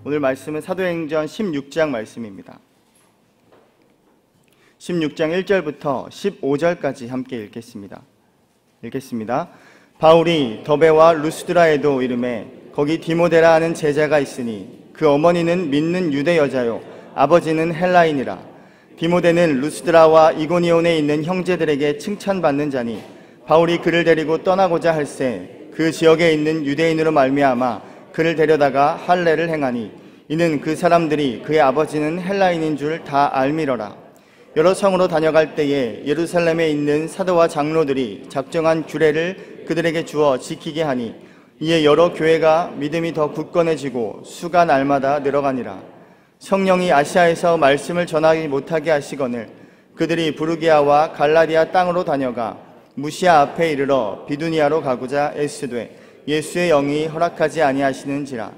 오늘 말씀은 사도행전 16장 말씀입니다. 16장 1절부터 15절까지 함께 읽겠습니다. 바울이 더베와 루스드라에도 이르매 거기 디모데라 하는 제자가 있으니 그 어머니는 믿는 유대 여자요 아버지는 헬라인이라. 디모데는 루스드라와 이고니온에 있는 형제들에게 칭찬받는 자니 바울이 그를 데리고 떠나고자 할새 그 지역에 있는 유대인으로 말미암아 그를 데려다가 할례를 행하니 이는 그 사람들이 그의 아버지는 헬라인인 줄 다 알미러라. 여러 성으로 다녀갈 때에 예루살렘에 있는 사도와 장로들이 작정한 규례를 그들에게 주어 지키게 하니 이에 여러 교회가 믿음이 더 굳건해지고 수가 날마다 늘어가니라. 성령이 아시아에서 말씀을 전하지 못하게 하시거늘 그들이 부르기아와 갈라디아 땅으로 다녀가 무시아 앞에 이르러 비두니아로 가고자 애쓰되 예수의 영이 허락하지 아니하시는지라.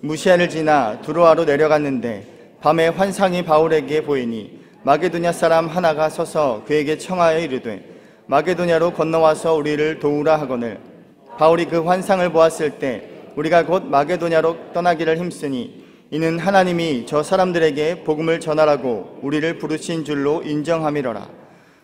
무시아를 지나 두로아로 내려갔는데 밤에 환상이 바울에게 보이니 마게도냐 사람 하나가 서서 그에게 청하여 이르되 마게도냐로 건너와서 우리를 도우라 하거늘 바울이 그 환상을 보았을 때 우리가 곧 마게도냐로 떠나기를 힘쓰니 이는 하나님이 저 사람들에게 복음을 전하라고 우리를 부르신 줄로 인정함이로라.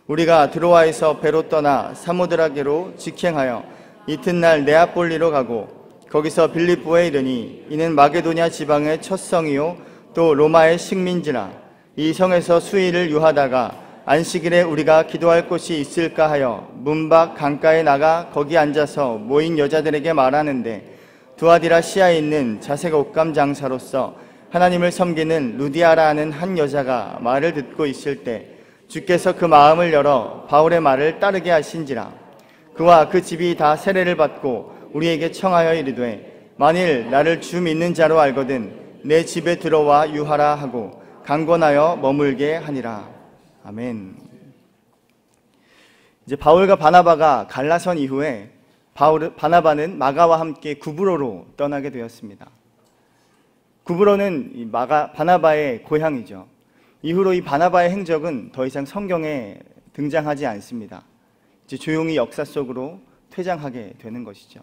우리가 드로아에서 배로 떠나 사모드라게로 직행하여 이튿날 네아폴리로 가고 거기서 빌립보에 이르니 이는 마게도냐 지방의 첫 성이요 또 로마의 식민지라. 이 성에서 수일을 유하다가 안식일에 우리가 기도할 곳이 있을까 하여 문 밖 강가에 나가 거기 앉아서 모인 여자들에게 말하는데 두아디라 시아에 있는 자색 옷감 장사로서 하나님을 섬기는 루디아라 하는 한 여자가 말을 듣고 있을 때 주께서 그 마음을 열어 바울의 말을 따르게 하신지라. 그와 그 집이 다 세례를 받고 우리에게 청하여 이르되 만일 나를 주 믿는 자로 알거든 내 집에 들어와 유하라 하고 강권하여 머물게 하니라. 아멘. 이제 바울과 바나바가 갈라선 이후에 바나바는 마가와 함께 구브로로 떠나게 되었습니다. 구브로는 바나바의 고향이죠. 이후로 이 바나바의 행적은 더 이상 성경에 등장하지 않습니다. 이제 조용히 역사 속으로 퇴장하게 되는 것이죠.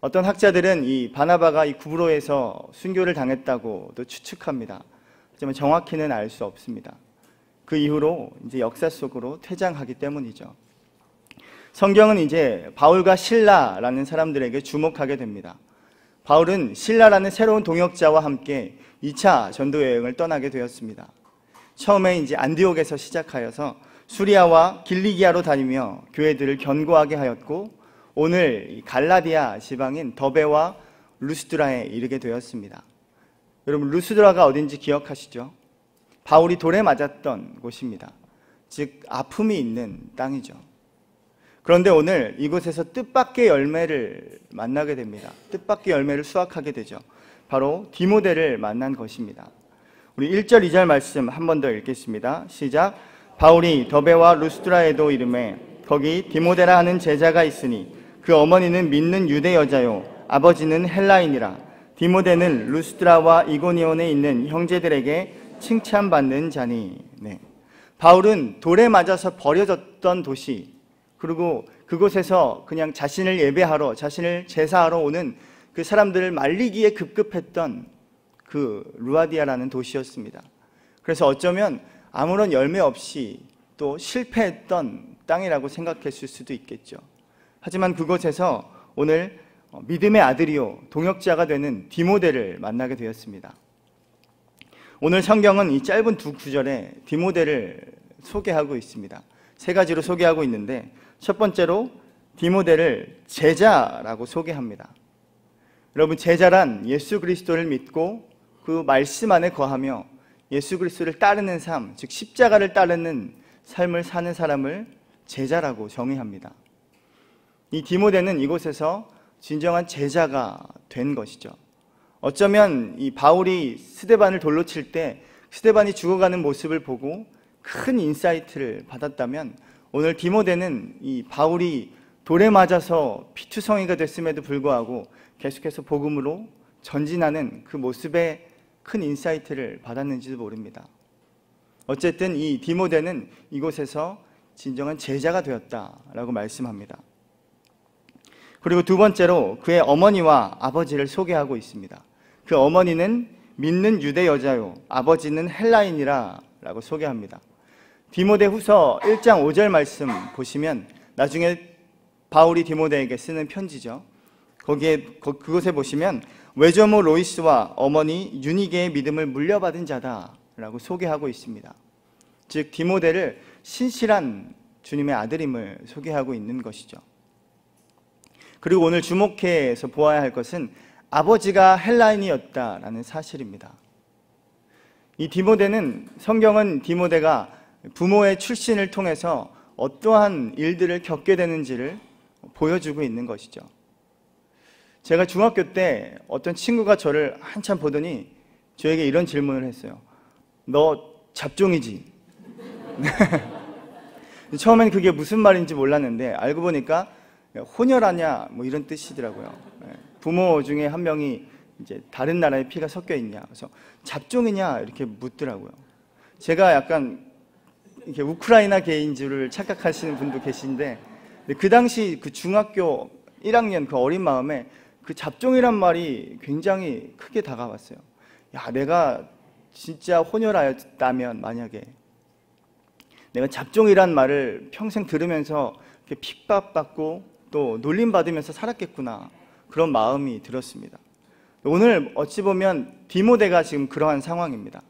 어떤 학자들은 이 바나바가 이 구브로에서 순교를 당했다고도 추측합니다. 하지만 정확히는 알 수 없습니다. 그 이후로 이제 역사 속으로 퇴장하기 때문이죠. 성경은 이제 바울과 실라라는 사람들에게 주목하게 됩니다. 바울은 실라라는 새로운 동역자와 함께 2차 전도 여행을 떠나게 되었습니다. 처음에 이제 안디옥에서 시작하여서 수리아와 길리기아로 다니며 교회들을 견고하게 하였고 오늘 갈라디아 지방인 더베와 루스드라에 이르게 되었습니다. 여러분 루스드라가 어딘지 기억하시죠? 바울이 돌에 맞았던 곳입니다. 즉 아픔이 있는 땅이죠. 그런데 오늘 이곳에서 뜻밖의 열매를 만나게 됩니다. 뜻밖의 열매를 수확하게 되죠. 바로 디모데를 만난 것입니다. 우리 1절 2절 말씀 한 번 더 읽겠습니다. 시작. 바울이 더베와 루스드라에도 이르매 거기 디모데라 하는 제자가 있으니 그 어머니는 믿는 유대 여자요 아버지는 헬라인이라. 디모데는 루스드라와 이고니온에 있는 형제들에게 칭찬받는 자니. 네. 바울은 돌에 맞아서 버려졌던 도시, 그리고 그곳에서 그냥 자신을 예배하러, 자신을 제사하러 오는 그 사람들을 말리기에 급급했던 그 루아디아라는 도시였습니다. 그래서 어쩌면 아무런 열매 없이 또 실패했던 땅이라고 생각했을 수도 있겠죠. 하지만 그곳에서 오늘 믿음의 아들이요 동역자가 되는 디모데를 만나게 되었습니다. 오늘 성경은 이 짧은 두 구절에 디모데를 소개하고 있습니다. 세 가지로 소개하고 있는데 첫 번째로 디모데를 제자라고 소개합니다. 여러분, 제자란 예수 그리스도를 믿고 그 말씀 안에 거하며 예수 그리스도를 따르는 삶, 즉 십자가를 따르는 삶을 사는 사람을 제자라고 정의합니다. 이 디모데는 이곳에서 진정한 제자가 된 것이죠. 어쩌면 이 바울이 스데반을 돌로 칠 때 스데반이 죽어가는 모습을 보고 큰 인사이트를 받았다면 오늘 디모데는 이 바울이 돌에 맞아서 피투성이가 됐음에도 불구하고 계속해서 복음으로 전진하는 그 모습에 큰 인사이트를 받았는지도 모릅니다. 어쨌든 이 디모데는 이곳에서 진정한 제자가 되었다라고 말씀합니다. 그리고 두 번째로 그의 어머니와 아버지를 소개하고 있습니다. 그 어머니는 믿는 유대 여자요 아버지는 헬라인이라 라고 소개합니다. 디모데후서 1장 5절 말씀 보시면 나중에 바울이 디모데에게 쓰는 편지죠. 그곳에 보시면 외조모 로이스와 어머니 유니게의 믿음을 물려받은 자다라고 소개하고 있습니다. 즉 디모데를 신실한 주님의 아들임을 소개하고 있는 것이죠. 그리고 오늘 주목해서 보아야 할 것은 아버지가 헬라인이었다라는 사실입니다. 이 디모데는, 성경은 디모데가 부모의 출신을 통해서 어떠한 일들을 겪게 되는지를 보여주고 있는 것이죠. 제가 중학교 때 어떤 친구가 저를 한참 보더니 저에게 이런 질문을 했어요. 너 잡종이지? 처음엔 그게 무슨 말인지 몰랐는데 알고 보니까 혼혈하냐 뭐 이런 뜻이더라고요. 부모 중에 한 명이 이제 다른 나라의 피가 섞여 있냐, 그래서 잡종이냐 이렇게 묻더라고요. 제가 약간 이렇게 우크라이나계인 줄을 착각하시는 분도 계신데, 그 당시 그 중학교 1학년 그 어린 마음에 그 잡종이란 말이 굉장히 크게 다가왔어요. 야, 내가 진짜 혼혈하였다면, 만약에 내가 잡종이란 말을 평생 들으면서 이렇게 핍박받고 또 놀림받으면서 살았겠구나, 그런 마음이 들었습니다. 오늘 어찌 보면 디모데가 지금 그러한 상황입니다.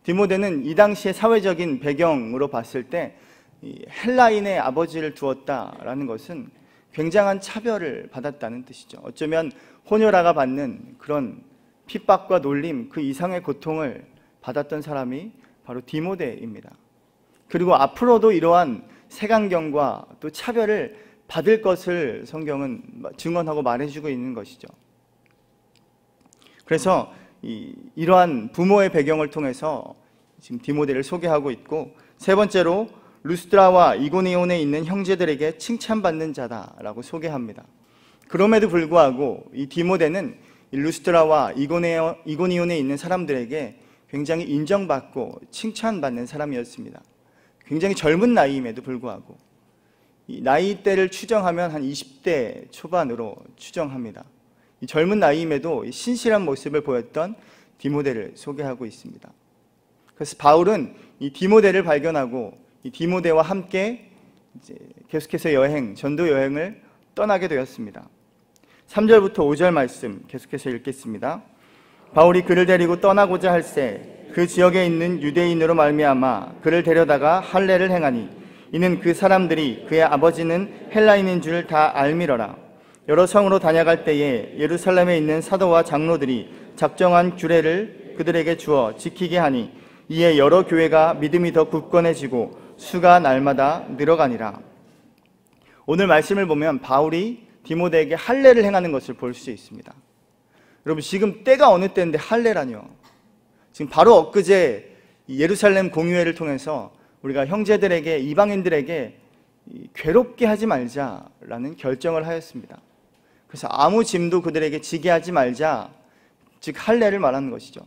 디모데는 이 당시의 사회적인 배경으로 봤을 때 헬라인의 아버지를 두었다라는 것은 굉장한 차별을 받았다는 뜻이죠. 어쩌면 혼혈아가 받는 그런 핍박과 놀림, 그 이상의 고통을 받았던 사람이 바로 디모데입니다. 그리고 앞으로도 이러한 색안경과 또 차별을 받을 것을 성경은 증언하고 말해주고 있는 것이죠. 그래서 이러한 부모의 배경을 통해서 지금 디모데를 소개하고 있고, 세 번째로 루스드라와 이고니온에 있는 형제들에게 칭찬받는 자다라고 소개합니다. 그럼에도 불구하고 이 디모데는 루스드라와 이고니온에 있는 사람들에게 굉장히 인정받고 칭찬받는 사람이었습니다. 굉장히 젊은 나이임에도 불구하고, 이 나이대를 추정하면 한 20대 초반으로 추정합니다. 이 젊은 나이임에도 신실한 모습을 보였던 디모데를 소개하고 있습니다. 그래서 바울은 이 디모데를 발견하고 이 디모데와 함께 이제 계속해서 전도 여행을 떠나게 되었습니다. 3절부터 5절 말씀 계속해서 읽겠습니다. 바울이 그를 데리고 떠나고자 할새 그 지역에 있는 유대인으로 말미암아 그를 데려다가 할례를 행하니, 이는 그 사람들이 그의 아버지는 헬라인인 줄 다 알미러라. 여러 성으로 다녀갈 때에 예루살렘에 있는 사도와 장로들이 작정한 규례를 그들에게 주어 지키게 하니, 이에 여러 교회가 믿음이 더 굳건해지고 수가 날마다 늘어가니라. 오늘 말씀을 보면 바울이 디모데에게 할례를 행하는 것을 볼 수 있습니다. 여러분, 지금 때가 어느 때인데 할례라뇨? 지금 바로 엊그제 예루살렘 공유회를 통해서 우리가 형제들에게, 이방인들에게 괴롭게 하지 말자라는 결정을 하였습니다. 그래서 아무 짐도 그들에게 지게 하지 말자, 즉 할례를 말하는 것이죠.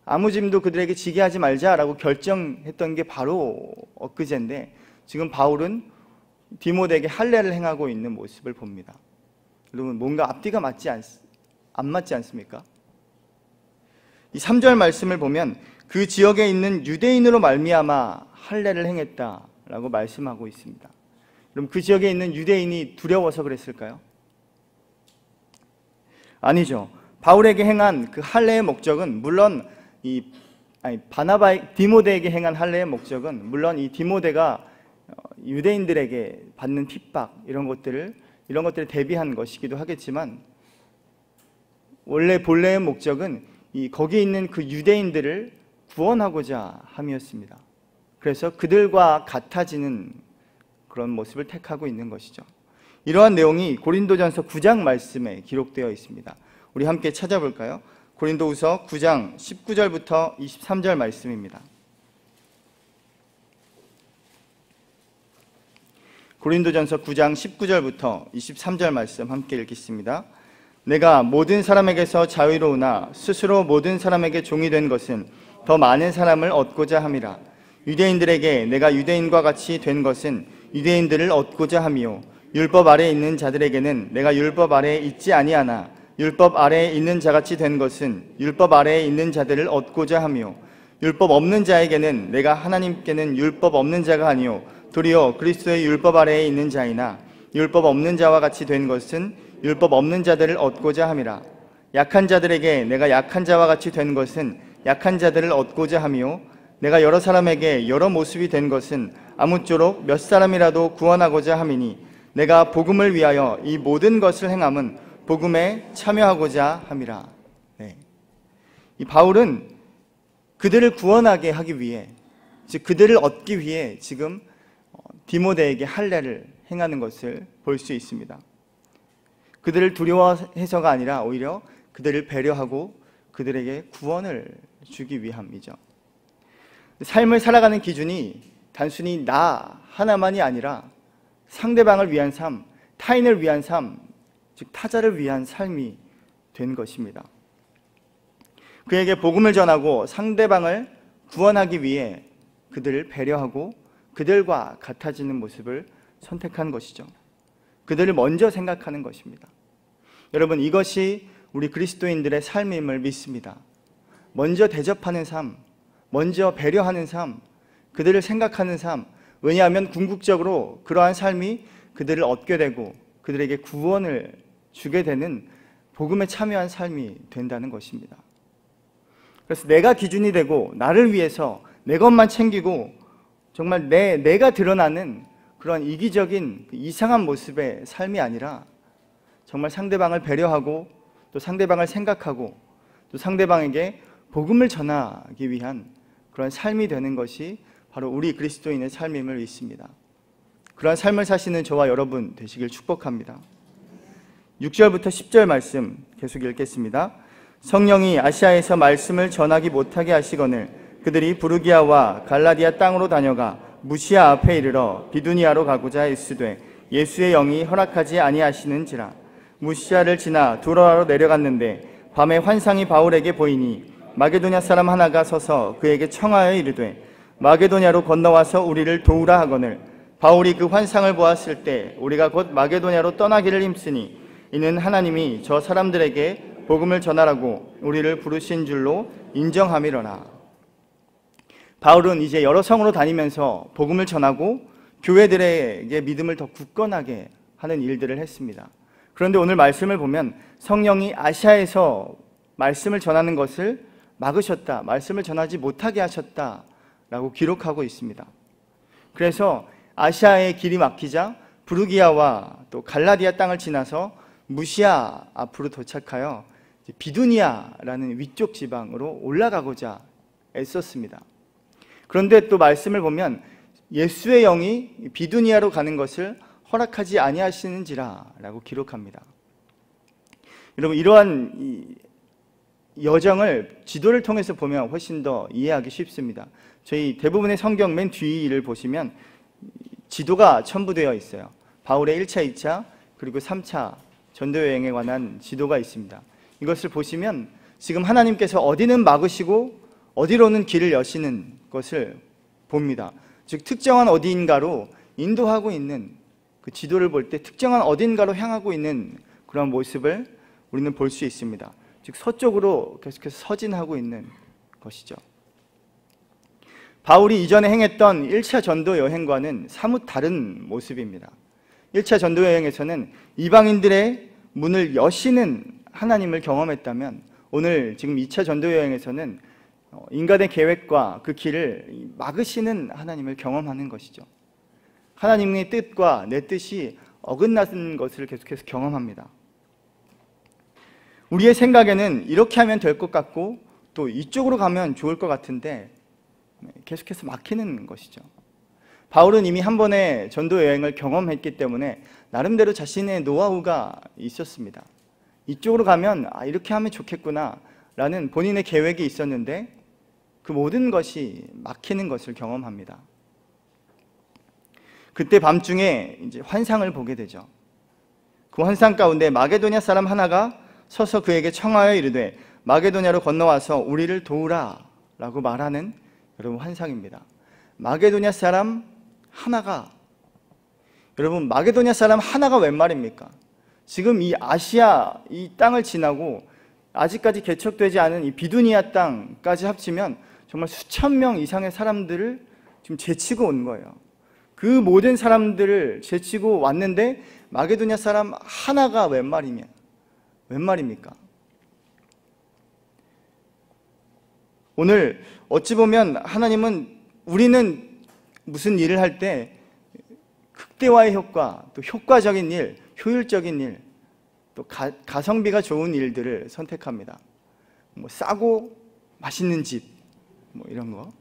아무 짐도 그들에게 지게 하지 말자라고 결정했던 게 바로 엊그제인데, 지금 바울은 디모데에게 할례를 행하고 있는 모습을 봅니다. 여러분, 뭔가 앞뒤가 안 맞지 않습니까? 이 3절 말씀을 보면 그 지역에 있는 유대인으로 말미암아 할례를 행했다라고 말씀하고 있습니다. 그럼 그 지역에 있는 유대인이 두려워서 그랬을까요? 아니죠. 바울에게 행한 그 할례의 목적은 물론 디모데에게 행한 할례의 목적은 물론 이 디모데가 유대인들에게 받는 핍박 이런 것들을 대비한 것이기도 하겠지만, 원래 본래의 목적은 거기에 있는 그 유대인들을 구원하고자 함이었습니다. 그래서 그들과 같아지는 그런 모습을 택하고 있는 것이죠. 이러한 내용이 고린도전서 9장 말씀에 기록되어 있습니다. 우리 함께 찾아볼까요? 고린도후서 9장 19절부터 23절 말씀입니다. 고린도전서 9장 19절부터 23절 말씀 함께 읽겠습니다. 내가 모든 사람에게서 자유로우나 스스로 모든 사람에게 종이 된 것은 더 많은 사람을 얻고자 함이라. 유대인들에게 내가 유대인과 같이 된 것은 유대인들을 얻고자 함이요, 율법 아래에 있는 자들에게는 내가 율법 아래에 있지 아니하나 율법 아래에 있는 자같이 된 것은 율법 아래에 있는 자들을 얻고자 하며 율법 없는 자에게는 내가 하나님께는 율법 없는 자가 아니요 도리어 그리스도의 율법 아래에 있는 자이나 율법 없는 자와 같이 된 것은 율법 없는 자들을 얻고자 함이라. 약한 자들에게 내가 약한 자와 같이 된 것은 약한 자들을 얻고자 하며 내가 여러 사람에게 여러 모습이 된 것은 아무쪼록 몇 사람이라도 구원하고자 함이니 내가 복음을 위하여 이 모든 것을 행함은 복음에 참여하고자 함이라. 네. 이 바울은 그들을 구원하게 하기 위해, 즉 그들을 얻기 위해 지금 디모데에게 할례를 행하는 것을 볼 수 있습니다. 그들을 두려워해서가 아니라 오히려 그들을 배려하고 그들에게 구원을 주기 위함이죠. 삶을 살아가는 기준이 단순히 나 하나만이 아니라 상대방을 위한 삶, 타인을 위한 삶, 즉 타자를 위한 삶이 된 것입니다. 그에게 복음을 전하고 상대방을 구원하기 위해 그들을 배려하고 그들과 같아지는 모습을 선택한 것이죠. 그들을 먼저 생각하는 것입니다. 여러분, 이것이 우리 그리스도인들의 삶임을 믿습니다. 먼저 대접하는 삶, 먼저 배려하는 삶, 그들을 생각하는 삶. 왜냐하면 궁극적으로 그러한 삶이 그들을 얻게 되고 그들에게 구원을 주게 되는 복음에 참여한 삶이 된다는 것입니다. 그래서 내가 기준이 되고 나를 위해서 내 것만 챙기고 정말 내가 드러나는 그런 이기적인 이상한 모습의 삶이 아니라 정말 상대방을 배려하고 또 상대방을 생각하고 또 상대방에게 복음을 전하기 위한 그런 삶이 되는 것이 바로 우리 그리스도인의 삶임을 믿습니다. 그러한 삶을 사시는 저와 여러분 되시길 축복합니다. 6절부터 10절 말씀 계속 읽겠습니다. 성령이 아시아에서 말씀을 전하기 못하게 하시거늘 그들이 부르기아와 갈라디아 땅으로 다녀가 무시아 앞에 이르러 비두니아로 가고자 했으되 예수의 영이 허락하지 아니하시는지라. 무시아를 지나 두로아로 내려갔는데 밤에 환상이 바울에게 보이니 마게도냐 사람 하나가 서서 그에게 청하여 이르되 마게도냐로 건너와서 우리를 도우라 하거늘 바울이 그 환상을 보았을 때 우리가 곧 마게도냐로 떠나기를 힘쓰니 이는 하나님이 저 사람들에게 복음을 전하라고 우리를 부르신 줄로 인정함이로라. 바울은 이제 여러 성으로 다니면서 복음을 전하고 교회들에게 믿음을 더 굳건하게 하는 일들을 했습니다. 그런데 오늘 말씀을 보면 성령이 아시아에서 말씀을 전하는 것을 막으셨다, 말씀을 전하지 못하게 하셨다라고 기록하고 있습니다. 그래서 아시아의 길이 막히자 부르기아와 또 갈라디아 땅을 지나서 무시아 앞으로 도착하여 비두니아라는 위쪽 지방으로 올라가고자 애썼습니다. 그런데 또 말씀을 보면 예수의 영이 비두니아로 가는 것을 허락하지 아니하시는지라 라고 기록합니다. 여러분, 이러한 여정을 지도를 통해서 보면 훨씬 더 이해하기 쉽습니다. 저희 대부분의 성경 맨 뒤를 보시면 지도가 첨부되어 있어요. 바울의 1차, 2차 그리고 3차 전도여행에 관한 지도가 있습니다. 이것을 보시면 지금 하나님께서 어디는 막으시고 어디로는 길을 여시는 것을 봅니다. 즉 특정한 어디인가로 인도하고 있는 그 지도를 볼 때 특정한 어딘가로 향하고 있는 그런 모습을 우리는 볼 수 있습니다. 즉 서쪽으로 계속해서 서진하고 있는 것이죠. 바울이 이전에 행했던 1차 전도 여행과는 사뭇 다른 모습입니다. 1차 전도 여행에서는 이방인들의 문을 여시는 하나님을 경험했다면 오늘 지금 2차 전도 여행에서는 인간의 계획과 그 길을 막으시는 하나님을 경험하는 것이죠. 하나님의 뜻과 내 뜻이 어긋나는 것을 계속해서 경험합니다. 우리의 생각에는 이렇게 하면 될 것 같고 또 이쪽으로 가면 좋을 것 같은데 계속해서 막히는 것이죠. 바울은 이미 한 번의 전도 여행을 경험했기 때문에 나름대로 자신의 노하우가 있었습니다. 이쪽으로 가면 이렇게 하면 좋겠구나 라는 본인의 계획이 있었는데 그 모든 것이 막히는 것을 경험합니다. 그때 밤중에 이제 환상을 보게 되죠. 그 환상 가운데 마게도냐 사람 하나가 서서 그에게 청하여 이르되 마게도냐로 건너와서 우리를 도우라 라고 말하는 여러분 환상입니다. 마게도냐 사람 하나가, 여러분 마게도냐 사람 하나가 웬 말입니까? 지금 이 아시아 이 땅을 지나고 아직까지 개척되지 않은 이 비두니아 땅까지 합치면 정말 수천 명 이상의 사람들을 지금 제치고 온 거예요. 그 모든 사람들을 제치고 왔는데 마게도냐 사람 하나가 웬 말입니까? 오늘 어찌 보면 하나님은 우리는 무슨 일을 할 때 극대화의 효과, 또 효과적인 일, 효율적인 일, 또 가성비가 좋은 일들을 선택합니다. 뭐 싸고 맛있는 집, 뭐 이런 거,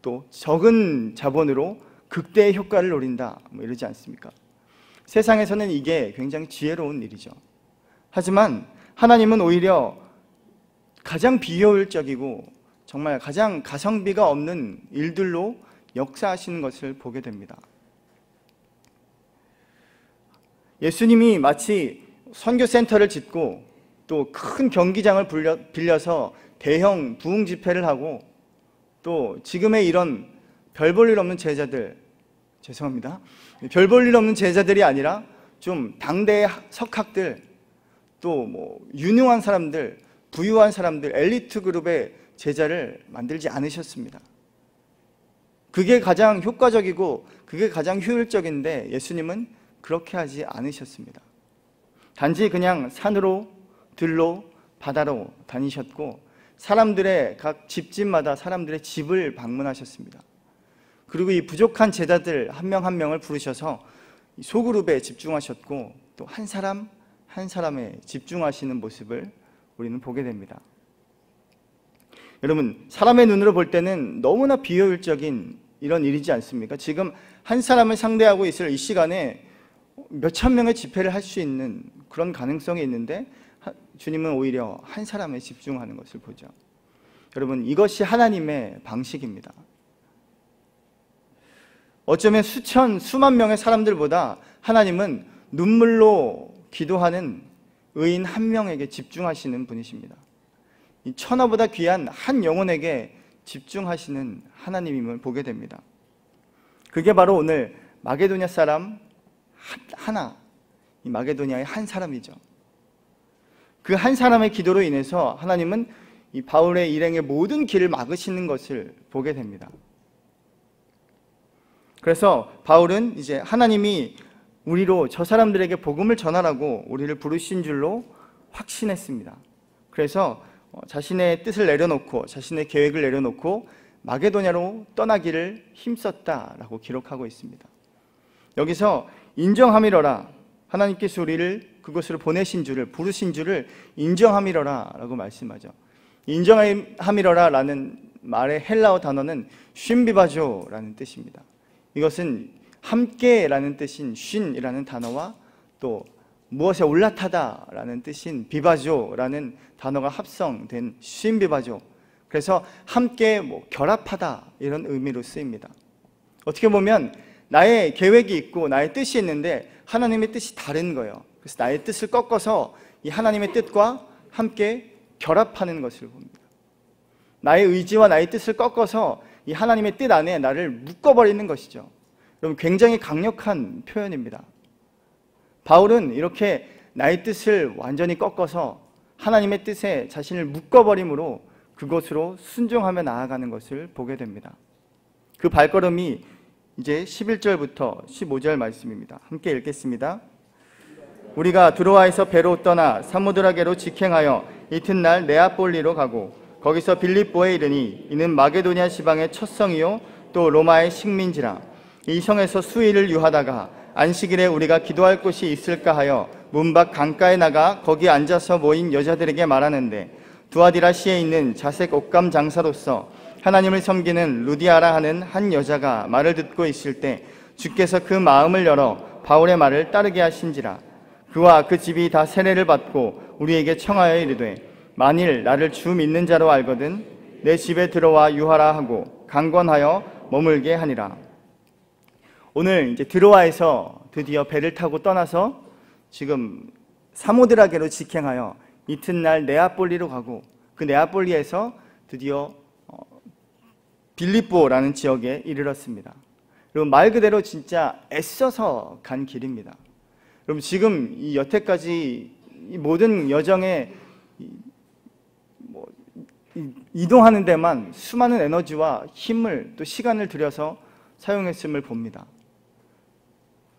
또 적은 자본으로 극대의 효과를 노린다, 뭐 이러지 않습니까? 세상에서는 이게 굉장히 지혜로운 일이죠. 하지만 하나님은 오히려 가장 비효율적이고 정말 가장 가성비가 없는 일들로 역사하시는 것을 보게 됩니다. 예수님이 마치 선교센터를 짓고 또 큰 경기장을 빌려서 대형 부흥 집회를 하고 또 지금의 이런 별 볼 일 없는 제자들, 죄송합니다. 별 볼 일 없는 제자들이 아니라 좀 당대의 석학들, 또 뭐 유능한 사람들, 부유한 사람들, 엘리트 그룹의 제자를 만들지 않으셨습니다. 그게 가장 효과적이고 그게 가장 효율적인데 예수님은 그렇게 하지 않으셨습니다. 단지 그냥 산으로, 들로, 바다로 다니셨고 사람들의 각 집집마다 사람들의 집을 방문하셨습니다. 그리고 이 부족한 제자들 한 명 한 명을 부르셔서 소그룹에 집중하셨고 또 한 사람 한 사람에 집중하시는 모습을 우리는 보게 됩니다. 여러분, 사람의 눈으로 볼 때는 너무나 비효율적인 이런 일이지 않습니까? 지금 한 사람을 상대하고 있을 이 시간에 몇천 명의 집회를 할 수 있는 그런 가능성이 있는데 주님은 오히려 한 사람에 집중하는 것을 보죠. 여러분, 이것이 하나님의 방식입니다. 어쩌면 수만 명의 사람들보다 하나님은 눈물로 기도하는 의인 한 명에게 집중하시는 분이십니다. 이 천하보다 귀한 한 영혼에게 집중하시는 하나님임을 보게 됩니다. 그게 바로 오늘 마게도냐 사람 하나, 이 마게도냐의 한 사람이죠. 그 한 사람의 기도로 인해서 하나님은 이 바울의 일행의 모든 길을 막으시는 것을 보게 됩니다. 그래서 바울은 이제 하나님이 우리로 저 사람들에게 복음을 전하라고 우리를 부르신 줄로 확신했습니다. 그래서 자신의 뜻을 내려놓고 자신의 계획을 내려놓고 마게도냐로 떠나기를 힘썼다라고 기록하고 있습니다. 여기서 인정함이러라, 하나님께서 우리를 그곳으로 보내신 줄을, 부르신 줄을 인정함이러라 라고 말씀하죠. 인정함이러라 라는 말의 헬라어 단어는 쉰비바조 라는 뜻입니다. 이것은 함께 라는 뜻인 쉰이라는 단어와 또 무엇에 올라타다 라는 뜻인 비바조 라는 단어가 합성된 쉰비바조, 그래서 함께 결합하다 이런 의미로 쓰입니다. 어떻게 보면 나의 계획이 있고 나의 뜻이 있는데 하나님의 뜻이 다른 거예요. 그래서 나의 뜻을 꺾어서 이 하나님의 뜻과 함께 결합하는 것을 봅니다. 나의 의지와 나의 뜻을 꺾어서 이 하나님의 뜻 안에 나를 묶어버리는 것이죠. 여러분, 굉장히 강력한 표현입니다. 바울은 이렇게 나의 뜻을 완전히 꺾어서 하나님의 뜻에 자신을 묶어버림으로 그곳으로 순종하며 나아가는 것을 보게 됩니다. 그 발걸음이 이제 11절부터 15절 말씀입니다. 함께 읽겠습니다. 우리가 드로아에서 배로 떠나 사모드라게로 직행하여 이튿날 네아폴리로 가고 거기서 빌립보에 이르니 이는 마게도냐 지방의 첫 성이요 또 로마의 식민지라. 이 성에서 수일을 유하다가 안식일에 우리가 기도할 곳이 있을까 하여 문 밖 강가에 나가 거기 앉아서 모인 여자들에게 말하는데 두아디라시에 있는 자색 옷감 장사로서 하나님을 섬기는 루디아라 하는 한 여자가 말을 듣고 있을 때 주께서 그 마음을 열어 바울의 말을 따르게 하신지라. 그와 그 집이 다 세례를 받고 우리에게 청하여 이르되 만일 나를 주 믿는 자로 알거든 내 집에 들어와 유하라 하고 강권하여 머물게 하니라. 오늘 이제 드로아에서 드디어 배를 타고 떠나서 지금 사모드라게로 직행하여 이튿날 네아폴리로 가고 그 네아폴리에서 드디어 빌립보라는 지역에 이르렀습니다. 그리고 말 그대로 진짜 애써서 간 길입니다. 여러분, 지금 이 여태까지 이 모든 여정에 이동하는 데만 수많은 에너지와 힘을 또 시간을 들여서 사용했음을 봅니다.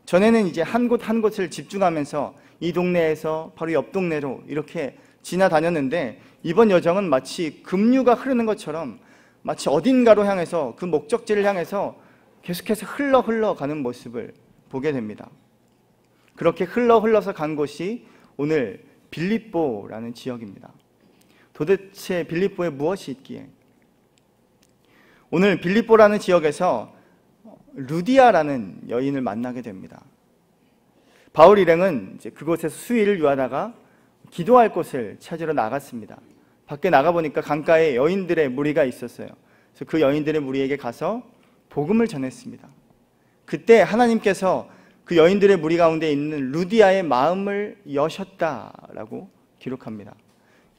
전에는 이제 한 곳 한 곳을 집중하면서 이 동네에서 바로 옆 동네로 이렇게 지나다녔는데, 이번 여정은 마치 급류가 흐르는 것처럼 마치 어딘가로 향해서, 그 목적지를 향해서 계속해서 흘러 가는 모습을 보게 됩니다. 그렇게 흘러서 간 곳이 오늘 빌립보라는 지역입니다. 도대체 빌립보에 무엇이 있기에? 오늘 빌립보라는 지역에서 루디아라는 여인을 만나게 됩니다. 바울 일행은 이제 그곳에서 수일을 유하다가 기도할 곳을 찾으러 나갔습니다. 밖에 나가보니까 강가에 여인들의 무리가 있었어요. 그래서 그 여인들의 무리에게 가서 복음을 전했습니다. 그때 하나님께서 그 여인들의 무리 가운데 있는 루디아의 마음을 여셨다라고 기록합니다.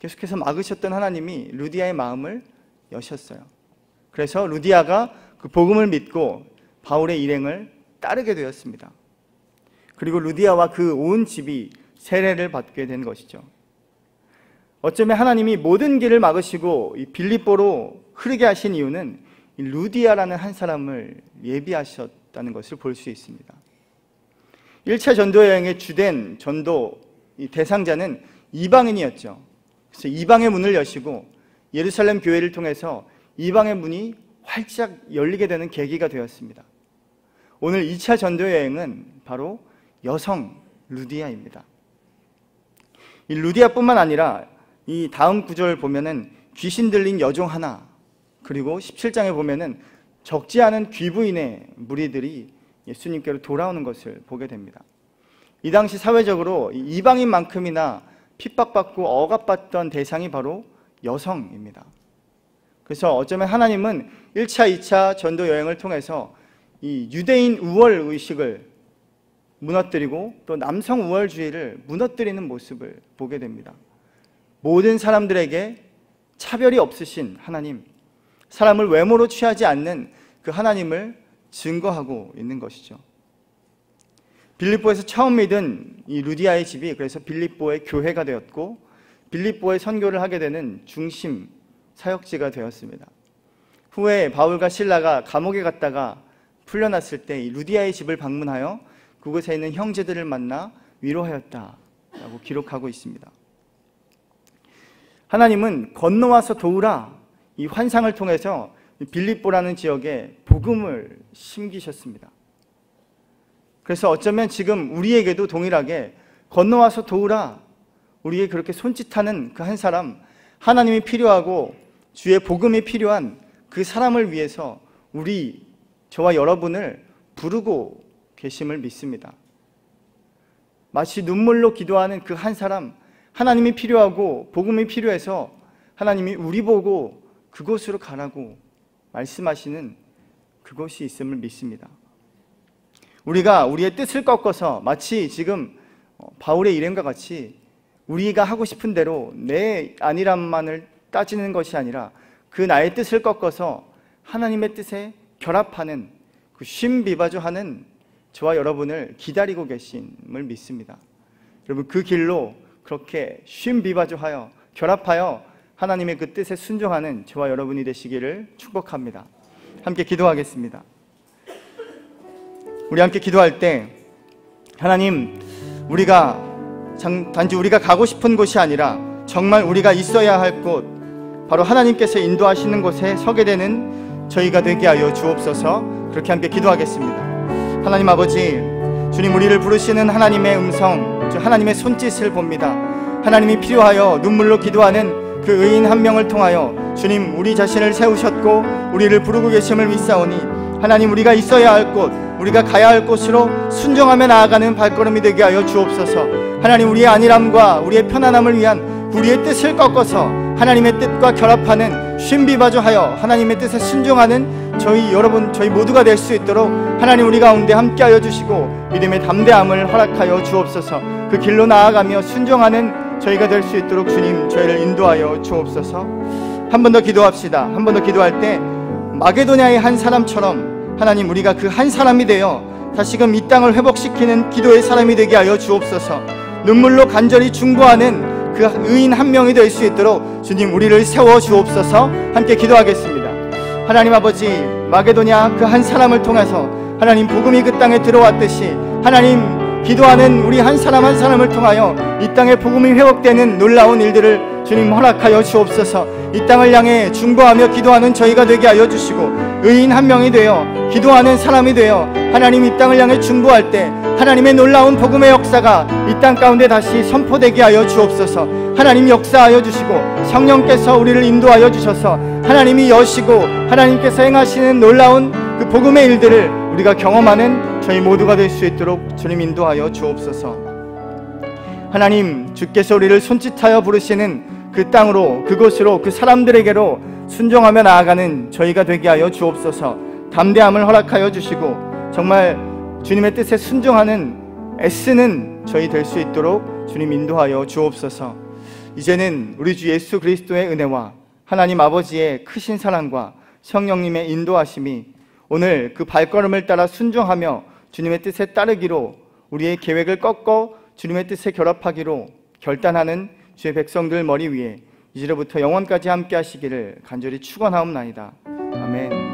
계속해서 막으셨던 하나님이 루디아의 마음을 여셨어요. 그래서 루디아가 그 복음을 믿고 바울의 일행을 따르게 되었습니다. 그리고 루디아와 그 온 집이 세례를 받게 된 것이죠. 어쩌면 하나님이 모든 길을 막으시고 이 빌립보로 흐르게 하신 이유는 이 루디아라는 한 사람을 예비하셨다는 것을 볼 수 있습니다. 1차 전도 여행의 주된 전도 대상자는 이방인이었죠. 그래서 이방의 문을 여시고 예루살렘 교회를 통해서 이방의 문이 활짝 열리게 되는 계기가 되었습니다. 오늘 2차 전도 여행은 바로 여성 루디아입니다. 이 루디아뿐만 아니라 이 다음 구절 보면은 귀신 들린 여종 하나, 그리고 17장에 보면은 적지 않은 귀부인의 무리들이 예수님께로 돌아오는 것을 보게 됩니다. 이 당시 사회적으로 이방인만큼이나 핍박받고 억압받던 대상이 바로 여성입니다. 그래서 어쩌면 하나님은 1차, 2차 전도 여행을 통해서 이 유대인 우월 의식을 무너뜨리고 또 남성 우월주의를 무너뜨리는 모습을 보게 됩니다. 모든 사람들에게 차별이 없으신 하나님, 사람을 외모로 취하지 않는 그 하나님을 증거하고 있는 것이죠. 빌립보에서 처음 믿은 이 루디아의 집이 그래서 빌립보의 교회가 되었고, 빌립보의 선교를 하게 되는 중심 사역지가 되었습니다. 후에 바울과 실라가 감옥에 갔다가 풀려났을 때 이 루디아의 집을 방문하여 그곳에 있는 형제들을 만나 위로하였다라고 기록하고 있습니다. 하나님은 건너와서 도우라 이 환상을 통해서 빌립보라는 지역에 복음을 심기셨습니다. 그래서 어쩌면 지금 우리에게도 동일하게 건너와서 도우라, 우리에게 그렇게 손짓하는 그 한 사람, 하나님이 필요하고 주의 복음이 필요한 그 사람을 위해서 저와 여러분을 부르고 계심을 믿습니다. 마치 눈물로 기도하는 그 한 사람, 하나님이 필요하고 복음이 필요해서 하나님이 우리 보고 그곳으로 가라고 말씀하시는 그곳이 있음을 믿습니다. 우리가 우리의 뜻을 꺾어서 마치 지금 바울의 일행과 같이 우리가 하고 싶은 대로 내 아니란만을 따지는 것이 아니라 그 나의 뜻을 꺾어서 하나님의 뜻에 결합하는 그 쉼비바조하는 저와 여러분을 기다리고 계심을 믿습니다. 여러분, 그 길로 그렇게 쉼비바조하여 결합하여 하나님의 그 뜻에 순종하는 저와 여러분이 되시기를 축복합니다. 함께 기도하겠습니다. 우리 함께 기도할 때 하나님, 우리가 단지 우리가 가고 싶은 곳이 아니라 정말 우리가 있어야 할 곳, 바로 하나님께서 인도하시는 곳에 서게 되는 저희가 되게 하여 주옵소서. 그렇게 함께 기도하겠습니다. 하나님 아버지, 주님, 우리를 부르시는 하나님의 음성, 하나님의 손짓을 봅니다. 하나님이 필요하여 눈물로 기도하는 그 의인 한 명을 통하여 주님, 우리 자신을 세우셨고 우리를 부르고 계심을 믿사오니 하나님, 우리가 있어야 할 곳, 우리가 가야 할 곳으로 순종하며 나아가는 발걸음이 되게 하여 주옵소서. 하나님, 우리의 안일함과 우리의 편안함을 위한 우리의 뜻을 꺾어서 하나님의 뜻과 결합하는 쉼비바조하여 하나님의 뜻에 순종하는 저희 모두가 될 수 있도록 하나님, 우리 가운데 함께하여 주시고 믿음의 담대함을 허락하여 주옵소서. 그 길로 나아가며 순종하는 저희가 될 수 있도록 주님, 저희를 인도하여 주옵소서. 한 번 더 기도합시다. 한 번 더 기도할 때 마게도냐의 한 사람처럼 하나님, 우리가 그 한 사람이 되어 다시금 이 땅을 회복시키는 기도의 사람이 되게 하여 주옵소서. 눈물로 간절히 중보하는 그 의인 한 명이 될 수 있도록 주님 우리를 세워 주옵소서. 함께 기도하겠습니다. 하나님 아버지, 마게도냐 그 한 사람을 통해서 하나님 복음이 그 땅에 들어왔듯이 하나님 기도하는 우리 한 사람 한 사람을 통하여 이 땅에 복음이 회복되는 놀라운 일들을 주님 허락하여 주옵소서. 이 땅을 향해 중보하며 기도하는 저희가 되게 하여 주시고 의인 한 명이 되어 기도하는 사람이 되어 하나님 이 땅을 향해 중보할 때 하나님의 놀라운 복음의 역사가 이 땅 가운데 다시 선포되게 하여 주옵소서. 하나님 역사하여 주시고 성령께서 우리를 인도하여 주셔서 하나님이 여시고 하나님께서 행하시는 놀라운 그 복음의 일들을 우리가 경험하는 저희 모두가 될 수 있도록 주님 인도하여 주옵소서. 하나님, 주께서 우리를 손짓하여 부르시는 그 땅으로, 그곳으로, 그 사람들에게로 순종하며 나아가는 저희가 되게 하여 주옵소서. 담대함을 허락하여 주시고 정말 주님의 뜻에 순종하는 애쓰는 저희 될 수 있도록 주님 인도하여 주옵소서. 이제는 우리 주 예수 그리스도의 은혜와 하나님 아버지의 크신 사랑과 성령님의 인도하심이 오늘 그 발걸음을 따라 순종하며 주님의 뜻에 따르기로, 우리의 계획을 꺾어 주님의 뜻에 결합하기로 결단하는 주의 백성들 머리 위에 이제로부터 영원까지 함께 하시기를 간절히 축원하옵나이다. 아멘.